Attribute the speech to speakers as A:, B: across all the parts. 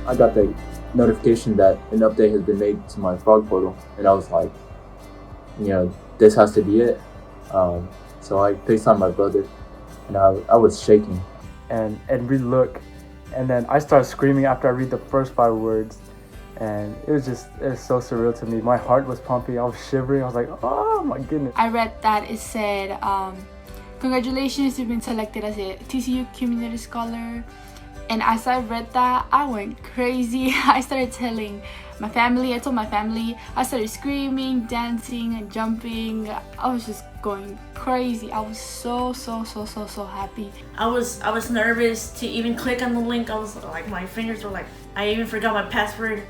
A: I got the notification that an update has been made to my frog portal, and I was like, this has to be it. So I FaceTimed my brother, and I was shaking.
B: And we look, and then I started screaming after I read the first 5 words, and it was so surreal to me. My heart was pumping, I was shivering, I was like, oh my goodness.
C: I read that it said, congratulations, you've been selected as a TCU Community Scholar. And as I read that, I went crazy. I started telling my family, I told my family, I started screaming, dancing, and jumping. I was just going crazy. I was so happy.
D: I was nervous to even click on the link. I was like, my fingers were like, I even forgot my password.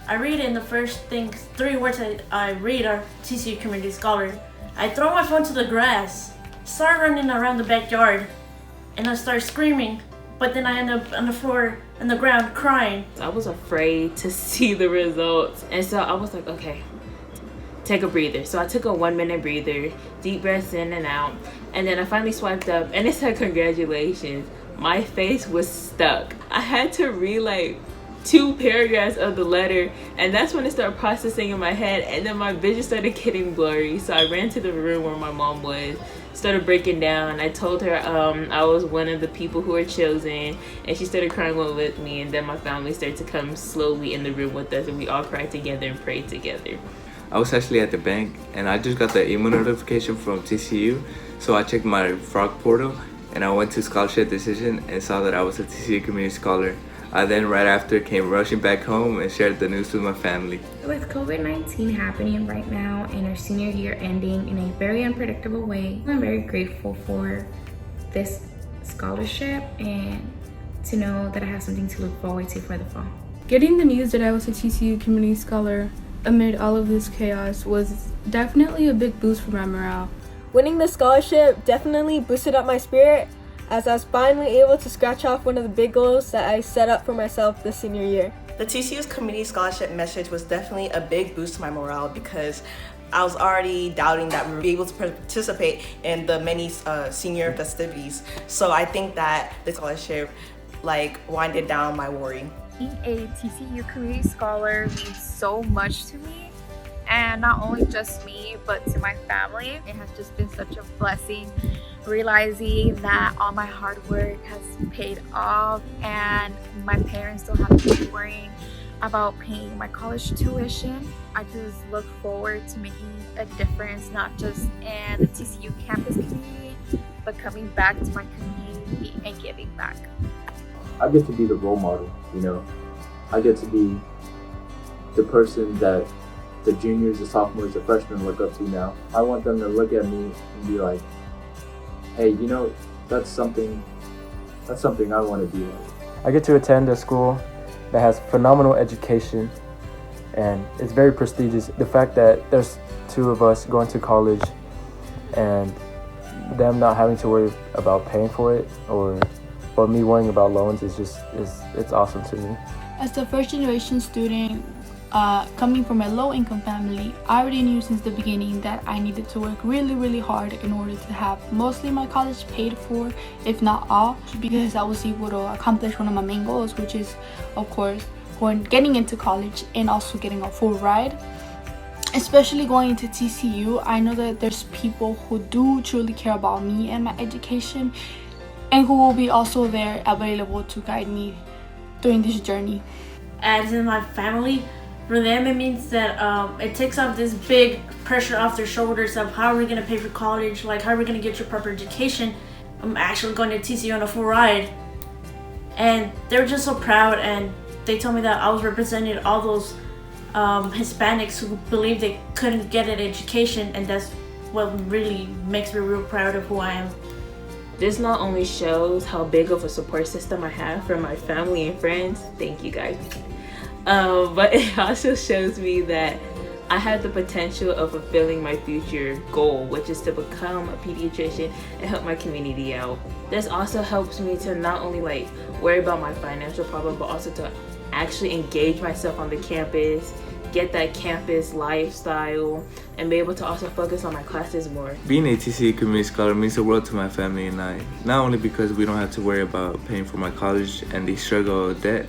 D: I read it, and the first 3 words I read are TCU Community Scholar. I throw my phone to the grass, start running around the backyard, and I start screaming. But then I end up on the floor, on the ground, crying.
E: I was afraid to see the results. And so I was like, okay, take a breather. So I took a 1-minute breather, deep breaths in and out. And then I finally swiped up and it said congratulations. My face was stuck. I had to read like 2 paragraphs of the letter, and that's when it started processing in my head, and then my vision started getting blurry. So I ran to the room where my mom was, started breaking down. I told her I was one of the people who were chosen, and she started crying along with me, and then my family started to come slowly in the room with us, and we all cried together and prayed together.
F: I was actually at the bank, and I just got the email notification from TCU, so I checked my frog portal, and I went to scholarship decision and saw that I was a TCU Community Scholar. I then right after came rushing back home and shared the news with my family.
G: With COVID-19 happening right now and our senior year ending in a very unpredictable way, I'm very grateful for this scholarship and to know that I have something to look forward to for the fall.
H: Getting the news that I was a TCU Community Scholar amid all of this chaos was definitely a big boost for my morale.
I: Winning the scholarship definitely boosted up my spirit, as I was finally able to scratch off one of the big goals that I set up for myself this senior year.
J: The TCU's Community Scholarship message was definitely a big boost to my morale, because I was already doubting that we would be able to participate in the many senior festivities. So I think that the scholarship winded down my worry.
K: Being a TCU Community Scholar means so much to me, and not only just me, but to my family. It has just been such a blessing realizing that all my hard work has paid off, and my parents don't have to be worrying about paying my college tuition. I just look forward to making a difference, not just in the TCU campus community, but coming back to my community and giving back.
A: I get to be the role model, I get to be the person that the juniors, the sophomores, the freshmen look up to now. I want them to look at me and be like, hey, that's something I want to be like.
B: I get to attend a school that has phenomenal education, and it's very prestigious. The fact that there's 2 of us going to college and them not having to worry about paying for it or me worrying about loans it's awesome to me.
C: As a first generation student, coming from a low income family, I already knew since the beginning that I needed to work really hard in order to have mostly my college paid for, if not all, because I was able to accomplish one of my main goals, which is, of course, getting into college and also getting a full ride. Especially going into TCU, I know that there's people who do truly care about me and my education, and who will be also there available to guide me during this journey.
D: As in my family, for them it means that it takes off this big pressure off their shoulders of how are we going to pay for college, how are we going to get your proper education. I'm actually going to TCU on a full ride, and they're just so proud, and they told me that I was representing all those Hispanics who believe they couldn't get an education, and that's what really makes me real proud of who I am.
E: This not only shows how big of a support system I have from my family and friends, thank you guys, but it also shows me that I have the potential of fulfilling my future goal, which is to become a pediatrician and help my community out. This also helps me to not only worry about my financial problem, but also to actually engage myself on the campus, get that campus lifestyle, and be able to also focus on my classes more.
F: Being a TCU Community Scholar means the world to my family and I, not only because we don't have to worry about paying for my college and the struggle of debt,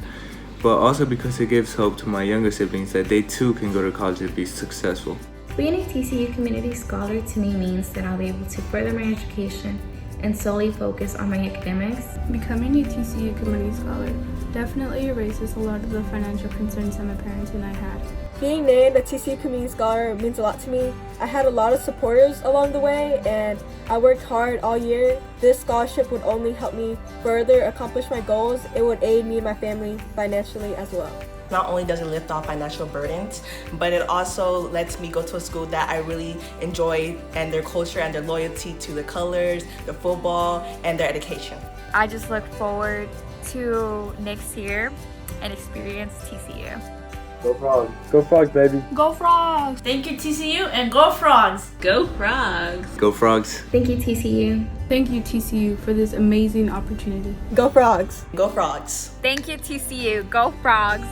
F: but also because it gives hope to my younger siblings that they too can go to college and be successful.
G: Being a TCU Community Scholar to me means that I'll be able to further my education and solely focus on my academics.
H: Becoming a TCU Community Scholar definitely erases a lot of the financial concerns that my parents and I had.
I: Being named a TCU Community Scholar means a lot to me. I had a lot of supporters along the way, and I worked hard all year. This scholarship would only help me further accomplish my goals. It would aid me and my family financially as well.
J: Not only does it lift off financial burdens, but it also lets me go to a school that I really enjoy, and their culture and their loyalty to the colors, the football, and their education.
K: I just look forward to next year and experience TCU.
A: Go Frogs.
B: Go Frogs, baby.
C: Go Frogs!
D: Thank you, TCU, and go Frogs!
E: Go Frogs!
F: Go Frogs!
G: Thank you, TCU.
H: Thank you, TCU, for this amazing opportunity.
I: Go Frogs!
J: Go Frogs!
K: Thank you, TCU. Go Frogs!